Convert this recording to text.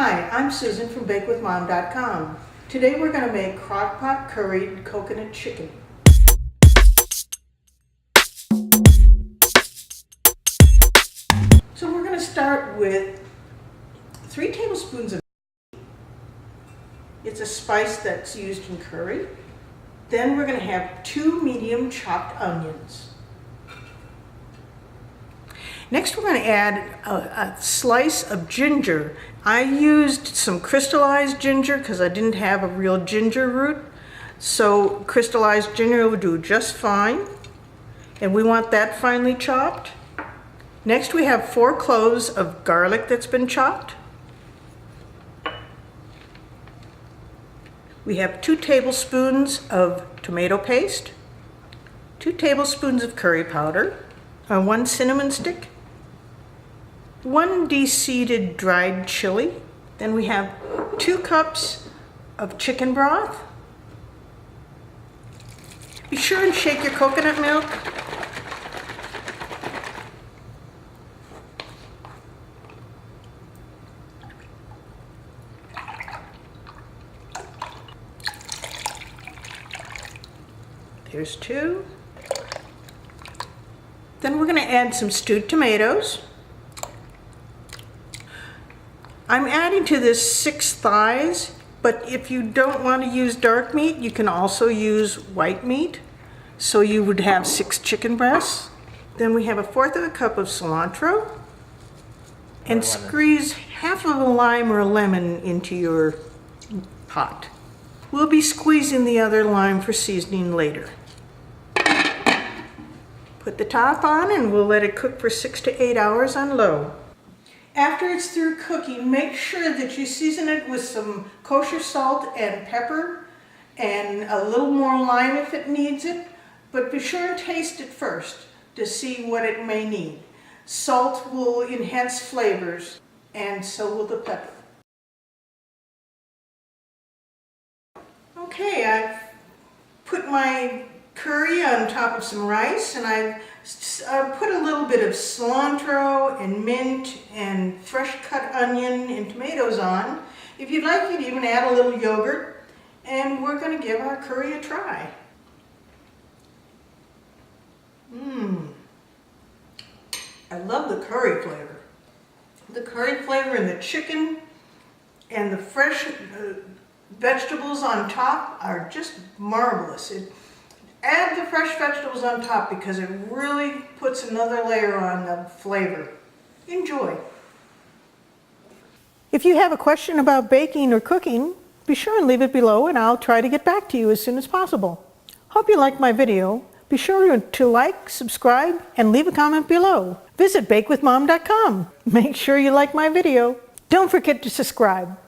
Hi, I'm Susan from BakeWithMom.com. Today we're going to make Crockpot Curry Coconut Chicken. So we're going to start with 3 tablespoons of it's a spice that's used in curry. Then we're going to have 2 medium chopped onions. Next we're going to add a slice of ginger. I used some crystallized ginger because I didn't have a real ginger root. So crystallized ginger will do just fine. And we want that finely chopped. Next we have 4 cloves of garlic that's been chopped. We have 2 tablespoons of tomato paste, 2 tablespoons of curry powder, 1 cinnamon stick, 1 de-seeded dried chili. Then we have 2 cups of chicken broth. Be sure and shake your coconut milk. There's 2. Then we're going to add some stewed tomatoes. I'm adding to this 6 thighs, but if you don't want to use dark meat, you can also use white meat. So you would have 6 chicken breasts. Then we have 1/4 cup of cilantro. And squeeze half of a lime or a lemon into your pot. We'll be squeezing the other lime for seasoning later. Put the top on and we'll let it cook for 6 to 8 hours on low. After it's through cooking, make sure that you season it with some kosher salt and pepper and a little more lime if it needs it, but be sure and taste it first to see what it may need. Salt will enhance flavors, and so will the pepper. Okay, I've put my curry on top of some rice, and I've put a little bit of cilantro and mint and fresh cut onion and tomatoes on. If you'd like, you'd even add a little yogurt, and we're going to give our curry a try. I love the curry flavor. The curry flavor in the chicken and the fresh vegetables on top are just marvelous. Add the fresh vegetables on top because it really puts another layer on the flavor. Enjoy. If you have a question about baking or cooking, be sure and leave it below and I'll try to get back to you as soon as possible. Hope you liked my video. Be sure to like, subscribe, and leave a comment below. Visit BakeWithMom.com. Make sure you like my video. Don't forget to subscribe.